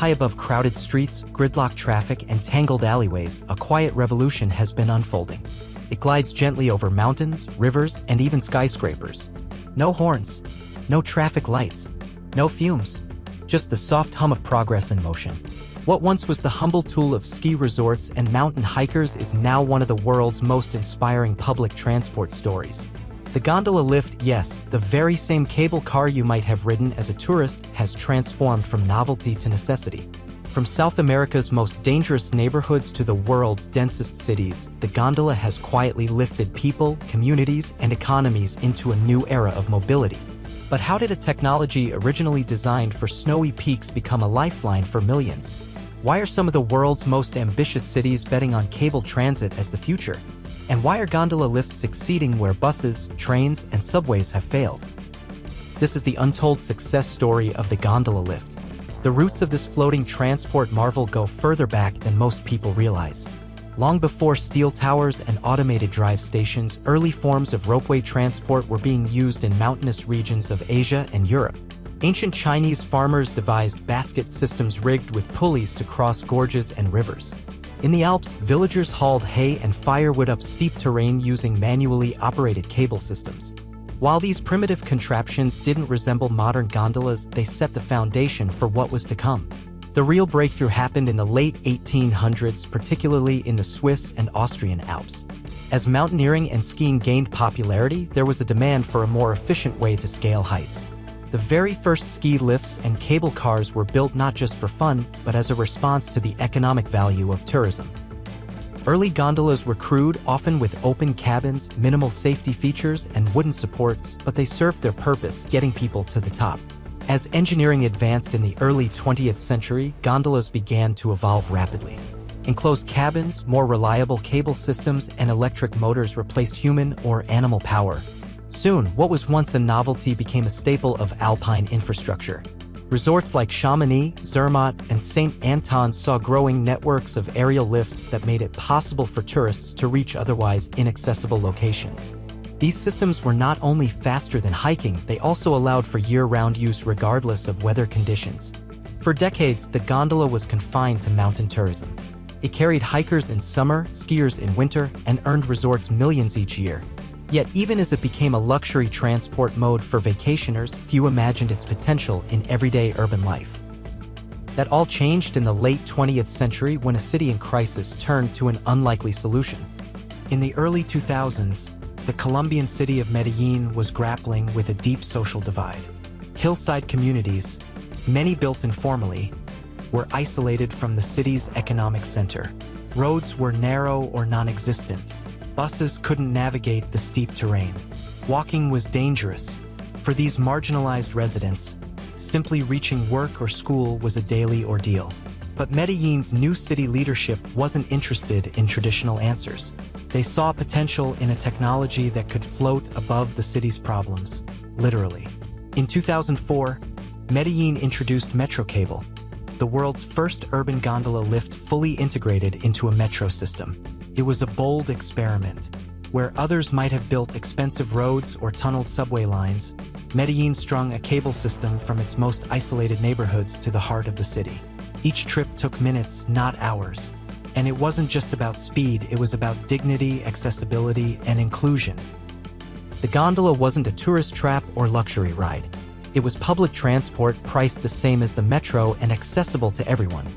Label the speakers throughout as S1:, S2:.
S1: High above crowded streets, gridlocked traffic, and tangled alleyways, a quiet revolution has been unfolding. It glides gently over mountains, rivers, and even skyscrapers. No horns, no traffic lights, no fumes, just the soft hum of progress in motion. What once was the humble tool of ski resorts and mountain hikers is now one of the world's most inspiring public transport stories. The gondola lift, yes, the very same cable car you might have ridden as a tourist, has transformed from novelty to necessity. From South America's most dangerous neighborhoods to the world's densest cities, the gondola has quietly lifted people, communities, and economies into a new era of mobility. But how did a technology originally designed for snowy peaks become a lifeline for millions? Why are some of the world's most ambitious cities betting on cable transit as the future? And why are gondola lifts succeeding where buses, trains, and subways have failed? This is the untold success story of the gondola lift. The roots of this floating transport marvel go further back than most people realize. Long before steel towers and automated drive stations, early forms of ropeway transport were being used in mountainous regions of Asia and Europe. Ancient Chinese farmers devised basket systems rigged with pulleys to cross gorges and rivers. In the Alps, villagers hauled hay and firewood up steep terrain using manually operated cable systems. While these primitive contraptions didn't resemble modern gondolas, they set the foundation for what was to come. The real breakthrough happened in the late 1800s, particularly in the Swiss and Austrian Alps. As mountaineering and skiing gained popularity, there was a demand for a more efficient way to scale heights. The very first ski lifts and cable cars were built not just for fun, but as a response to the economic value of tourism. Early gondolas were crude, often with open cabins, minimal safety features, and wooden supports, but they served their purpose, getting people to the top. As engineering advanced in the early 20th century, gondolas began to evolve rapidly. Enclosed cabins, more reliable cable systems, and electric motors replaced human or animal power. Soon, what was once a novelty became a staple of alpine infrastructure. Resorts like Chamonix, Zermatt, and St. Anton saw growing networks of aerial lifts that made it possible for tourists to reach otherwise inaccessible locations. These systems were not only faster than hiking, they also allowed for year-round use regardless of weather conditions. For decades, the gondola was confined to mountain tourism. It carried hikers in summer, skiers in winter, and earned resorts millions each year. Yet even as it became a luxury transport mode for vacationers, few imagined its potential in everyday urban life. That all changed in the late 20th century when a city in crisis turned to an unlikely solution. In the early 2000s, the Colombian city of Medellin was grappling with a deep social divide. Hillside communities, many built informally, were isolated from the city's economic center. Roads were narrow or non-existent. Buses couldn't navigate the steep terrain. Walking was dangerous. For these marginalized residents, simply reaching work or school was a daily ordeal. But Medellin's new city leadership wasn't interested in traditional answers. They saw potential in a technology that could float above the city's problems, literally. In 2004, Medellin introduced Metro Cable, the world's first urban gondola lift fully integrated into a metro system. It was a bold experiment. Where others might have built expensive roads or tunneled subway lines, Medellin strung a cable system from its most isolated neighborhoods to the heart of the city. Each trip took minutes, not hours. And it wasn't just about speed, it was about dignity, accessibility, and inclusion. The gondola wasn't a tourist trap or luxury ride. It was public transport priced the same as the metro and accessible to everyone.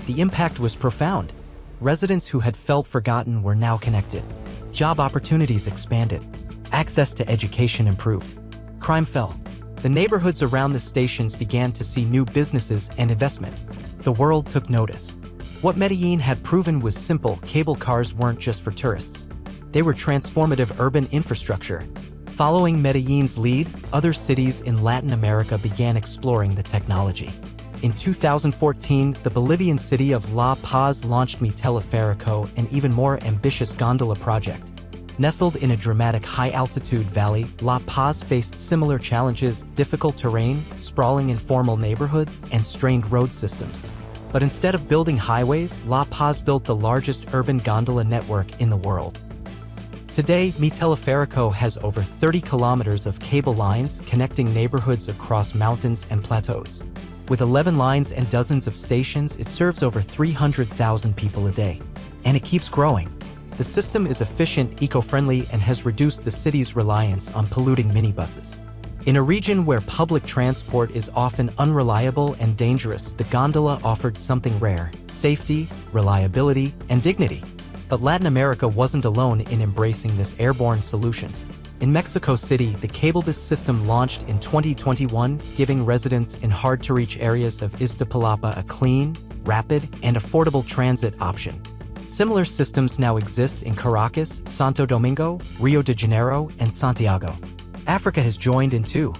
S1: The impact was profound. Residents who had felt forgotten were now connected. Job opportunities expanded. Access to education improved. Crime fell. The neighborhoods around the stations began to see new businesses and investment. The world took notice. What Medellin had proven was simple: cable cars weren't just for tourists. They were transformative urban infrastructure. Following Medellin's lead, other cities in Latin America began exploring the technology. In 2014, the Bolivian city of La Paz launched Mi Teleférico, an even more ambitious gondola project. Nestled in a dramatic high-altitude valley, La Paz faced similar challenges: difficult terrain, sprawling informal neighborhoods, and strained road systems. But instead of building highways, La Paz built the largest urban gondola network in the world. Today, Mi Teleférico has over 30 kilometers of cable lines connecting neighborhoods across mountains and plateaus. With 11 lines and dozens of stations, it serves over 300,000 people a day. And it keeps growing. The system is efficient, eco-friendly, and has reduced the city's reliance on polluting minibuses. In a region where public transport is often unreliable and dangerous, the gondola offered something rare: safety, reliability, and dignity. But Latin America wasn't alone in embracing this airborne solution. In Mexico City, the cablebus system launched in 2021, giving residents in hard-to-reach areas of Iztapalapa a clean, rapid, and affordable transit option. Similar systems now exist in Caracas, Santo Domingo, Rio de Janeiro, and Santiago. Africa has joined in too.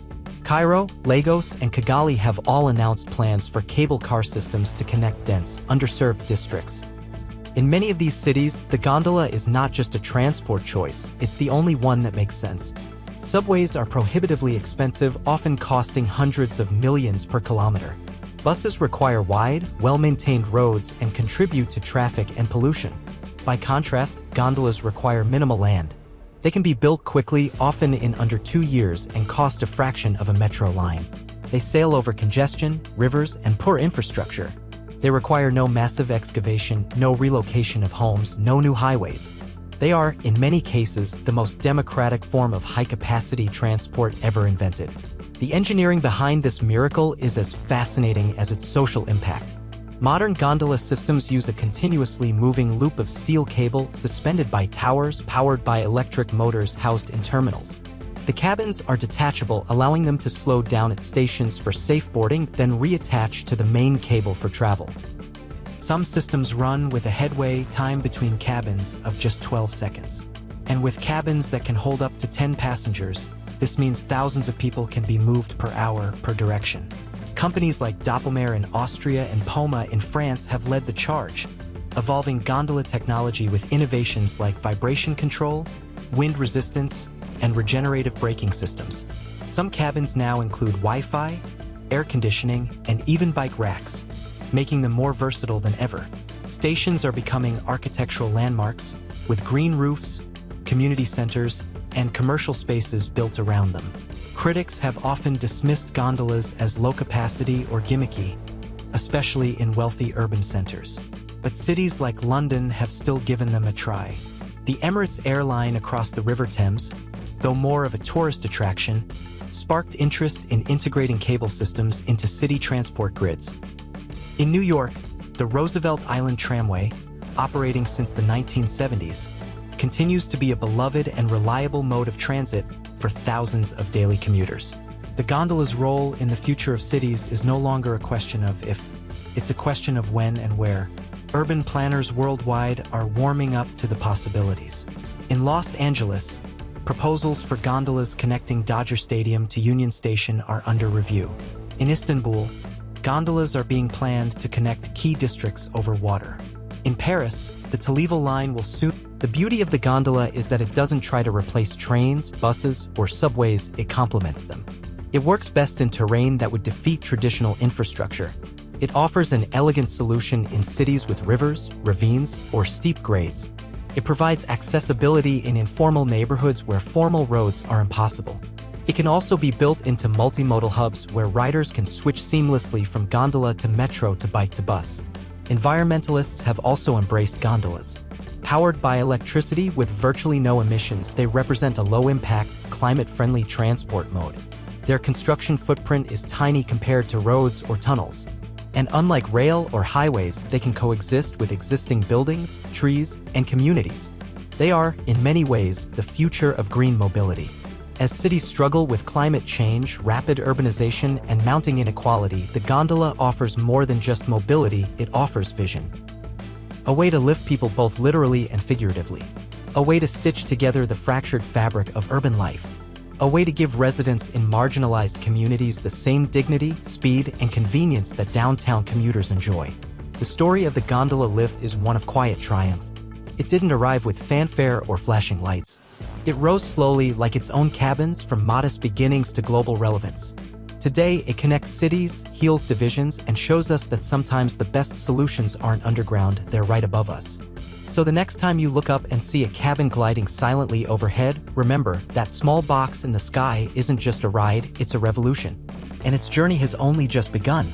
S1: Cairo, Lagos, and Kigali have all announced plans for cable car systems to connect dense, underserved districts. In many of these cities, the gondola is not just a transport choice, it's the only one that makes sense. Subways are prohibitively expensive, often costing hundreds of millions per kilometer. Buses require wide, well-maintained roads and contribute to traffic and pollution. By contrast, gondolas require minimal land. They can be built quickly, often in under 2 years, and cost a fraction of a metro line. They sail over congestion, rivers, and poor infrastructure. They require no massive excavation, no relocation of homes, no new highways. They are, in many cases, the most democratic form of high-capacity transport ever invented. The engineering behind this miracle is as fascinating as its social impact. Modern gondola systems use a continuously moving loop of steel cable suspended by towers powered by electric motors housed in terminals. The cabins are detachable, allowing them to slow down at stations for safe boarding, then reattach to the main cable for travel. Some systems run with a headway time between cabins of just 12 seconds. And with cabins that can hold up to 10 passengers, this means thousands of people can be moved per hour per direction. Companies like Doppelmayr in Austria and Poma in France have led the charge, evolving gondola technology with innovations like vibration control, wind resistance, and regenerative braking systems. Some cabins now include Wi-Fi, air conditioning, and even bike racks, making them more versatile than ever. Stations are becoming architectural landmarks, with green roofs, community centers, and commercial spaces built around them. Critics have often dismissed gondolas as low capacity or gimmicky, especially in wealthy urban centers. But cities like London have still given them a try. The Emirates airline across the River Thames, though more of a tourist attraction, sparked interest in integrating cable systems into city transport grids. In New York, the Roosevelt Island Tramway, operating since the 1970s, continues to be a beloved and reliable mode of transit for thousands of daily commuters. The gondola's role in the future of cities is no longer a question of if, it's a question of when and where. Urban planners worldwide are warming up to the possibilities. In Los Angeles, proposals for gondolas connecting Dodger Stadium to Union Station are under review. In Istanbul, gondolas are being planned to connect key districts over water. In Paris, the Talivo line will soon. The beauty of the gondola is that it doesn't try to replace trains, buses, or subways, it complements them. It works best in terrain that would defeat traditional infrastructure. It offers an elegant solution in cities with rivers, ravines, or steep grades. It provides accessibility in informal neighborhoods where formal roads are impossible. It can also be built into multimodal hubs where riders can switch seamlessly from gondola to metro to bike to bus. Environmentalists have also embraced gondolas. Powered by electricity with virtually no emissions, they represent a low-impact, climate-friendly transport mode. Their construction footprint is tiny compared to roads or tunnels. And unlike rail or highways, they can coexist with existing buildings, trees, and communities. They are, in many ways, the future of green mobility. As cities struggle with climate change, rapid urbanization, and mounting inequality, the gondola offers more than just mobility, it offers vision. A way to lift people both literally and figuratively. A way to stitch together the fractured fabric of urban life. A way to give residents in marginalized communities the same dignity, speed, and convenience that downtown commuters enjoy. The story of the gondola lift is one of quiet triumph. It didn't arrive with fanfare or flashing lights. It rose slowly, like its own cabins, from modest beginnings to global relevance. Today, it connects cities, heals divisions, and shows us that sometimes the best solutions aren't underground, they're right above us. So the next time you look up and see a cabin gliding silently overhead, remember, that small box in the sky isn't just a ride, it's a revolution. And its journey has only just begun.